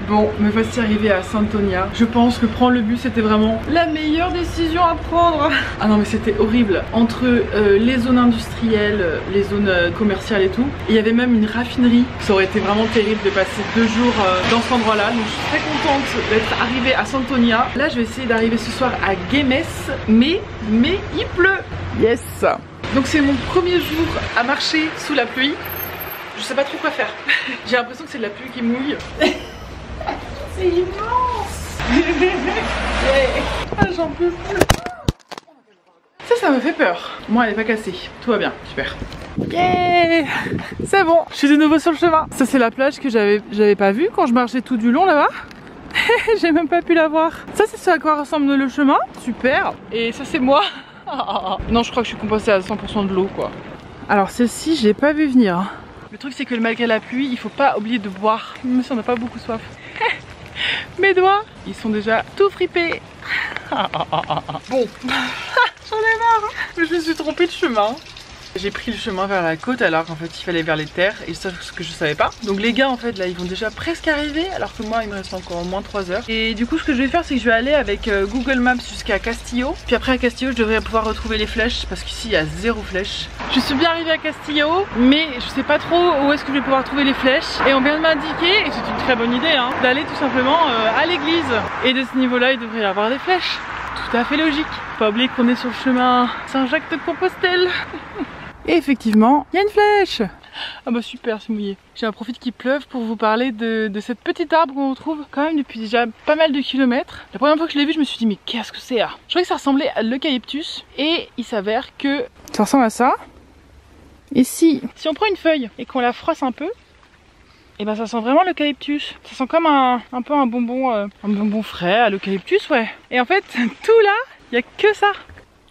Bon, me voici arrivée à Saint-Tonia. Je pense que prendre le bus c'était vraiment la meilleure décision à prendre. Ah non mais c'était horrible. Entre les zones industrielles, les zones commerciales et tout, il y avait même une raffinerie. Ça aurait été vraiment terrible de passer 2 jours dans cet endroit là. Donc je suis très contente d'être arrivée à Saint-Tonia. Là je vais essayer d'arriver ce soir à Guémès, mais il pleut. Yes. Donc c'est mon premier jour à marcher sous la pluie. Je sais pas trop quoi faire. J'ai l'impression que c'est de la pluie qui mouille. C'est immense. Ah, j'en peux plus. Ça me fait peur. Moi elle est pas cassée. Tout va bien, super. Yeah. C'est bon, je suis de nouveau sur le chemin. Ça c'est la plage que j'avais pas vue quand je marchais tout du long là-bas. J'ai même pas pu la voir. Ça c'est ce à quoi ressemble le chemin. Super. Et ça c'est moi. Non je crois que je suis compostée à 100% de l'eau quoi. Alors ceci je l'ai pas vu venir. Le truc c'est que malgré la pluie il faut pas oublier de boire. Même si on n'a pas beaucoup soif. Mes doigts ils sont déjà tout fripés. Bon. J'en ai marre. Je me suis trompée de chemin. J'ai pris le chemin vers la côte alors qu'en fait il fallait vers les terres et ça ce que je savais pas. Donc les gars en fait là ils vont déjà presque arriver alors que moi il me reste encore au moins 3 heures. Et du coup ce que je vais faire c'est que je vais aller avec Google Maps jusqu'à Castillo. Puis après à Castillo je devrais pouvoir retrouver les flèches parce qu'ici il y a 0 flèche. Je suis bien arrivée à Castillo mais je sais pas trop où est-ce que je vais pouvoir trouver les flèches. Et on vient de m'indiquer, et c'est une très bonne idée hein, d'aller tout simplement à l'église. Et de ce niveau là il devrait y avoir des flèches. Tout à fait logique. Pas oublier qu'on est sur le chemin Saint-Jacques-de-Compostelle. Et effectivement, il y a une flèche. Ah bah super, c'est mouillé. J'en profite qu'il pleuve pour vous parler de cette petite arbre qu'on retrouve quand même depuis déjà pas mal de kilomètres. La première fois que je l'ai vu, je me suis dit mais qu'est-ce que c'est là? Je croyais que ça ressemblait à l'eucalyptus et il s'avère que ça ressemble à ça. Et si on prend une feuille et qu'on la froisse un peu, et ben ça sent vraiment l'eucalyptus. Ça sent comme un peu un bonbon frais à l'eucalyptus, ouais. Et en fait, tout là, il n'y a que ça.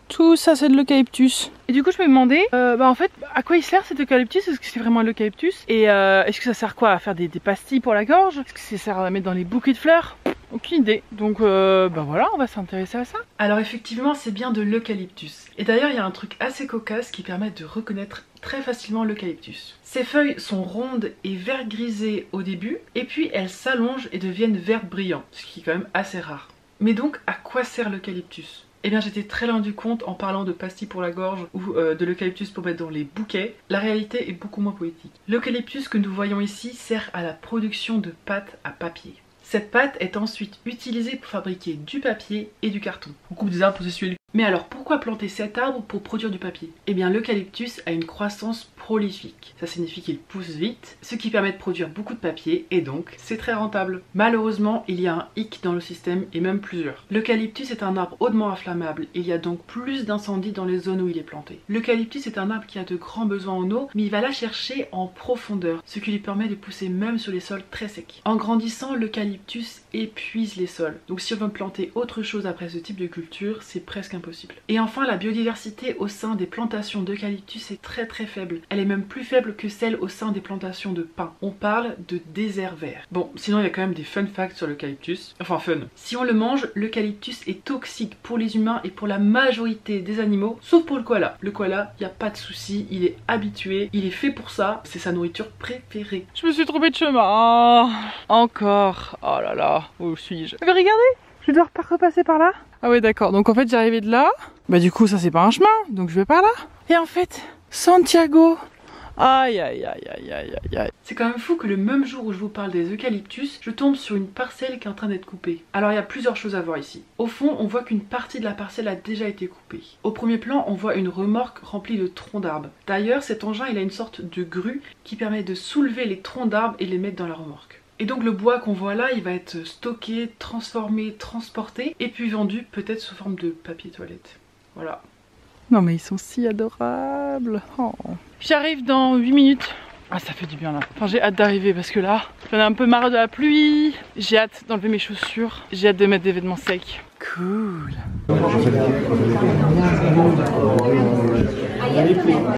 Tout ça c'est de l'eucalyptus. Et du coup je me demandais en fait à quoi il sert cet eucalyptus. Est-ce que c'est vraiment l'eucalyptus? Et est-ce que ça sert quoi? À faire des pastilles pour la gorge? Est-ce que ça sert à mettre dans les bouquets de fleurs? Aucune idée. Donc voilà, on va s'intéresser à ça. Alors effectivement c'est bien de l'eucalyptus. Et d'ailleurs il y a un truc assez cocasse qui permet de reconnaître très facilement l'eucalyptus. Ses feuilles sont rondes et vert grisées au début, et puis elles s'allongent et deviennent vert brillant, ce qui est quand même assez rare. Mais donc à quoi sert l'eucalyptus? Eh bien j'étais très loin du compte en parlant de pastilles pour la gorge ou de l'eucalyptus pour mettre dans les bouquets. La réalité est beaucoup moins poétique. L'eucalyptus que nous voyons ici sert à la production de pâte à papier. Cette pâte est ensuite utilisée pour fabriquer du papier et du carton. On coupe des arbres pour s'essuyer le... Mais alors pourquoi planter cet arbre pour produire du papier? Eh bien l'eucalyptus a une croissance prolifique. Ça signifie qu'il pousse vite, ce qui permet de produire beaucoup de papier et donc c'est très rentable. Malheureusement il y a un hic dans le système et même plusieurs. L'eucalyptus est un arbre hautement inflammable, il y a donc plus d'incendies dans les zones où il est planté. L'eucalyptus est un arbre qui a de grands besoins en eau mais il va la chercher en profondeur, ce qui lui permet de pousser même sur les sols très secs. En grandissant l'eucalyptus épuise les sols, donc si on veut planter autre chose après ce type de culture c'est presque impossible. Et enfin la biodiversité au sein des plantations d'eucalyptus est très faible. Elle est même plus faible que celle au sein des plantations de pins. On parle de désert vert. Bon, sinon il y a quand même des fun facts sur l'eucalyptus. Enfin fun. Si on le mange, l'eucalyptus est toxique pour les humains et pour la majorité des animaux, sauf pour le koala. Le koala, il n'y a pas de souci, il est habitué, il est fait pour ça, c'est sa nourriture préférée. Je me suis trompée de chemin. Encore. Oh là là, où suis-je? Mais regardez, je dois repasser par là. Ah ouais d'accord, donc en fait j'arrivais de là. Bah du coup ça c'est pas un chemin, donc je vais par là. Et en fait, Santiago. Aïe aïe aïe aïe aïe aïe aïe. C'est quand même fou que le même jour où je vous parle des eucalyptus, je tombe sur une parcelle qui est en train d'être coupée. Alors il y a plusieurs choses à voir ici. Au fond, on voit qu'une partie de la parcelle a déjà été coupée. Au premier plan, on voit une remorque remplie de troncs d'arbres. D'ailleurs, cet engin, il a une sorte de grue qui permet de soulever les troncs d'arbres et les mettre dans la remorque. Et donc le bois qu'on voit là, il va être stocké, transformé, transporté et puis vendu peut-être sous forme de papier toilette. Voilà. Non mais ils sont si adorables. Oh. J'arrive dans 8 minutes. Ah ça fait du bien là. Enfin j'ai hâte d'arriver parce que là, j'en ai un peu marre de la pluie. J'ai hâte d'enlever mes chaussures. J'ai hâte de mettre des vêtements secs. Cool.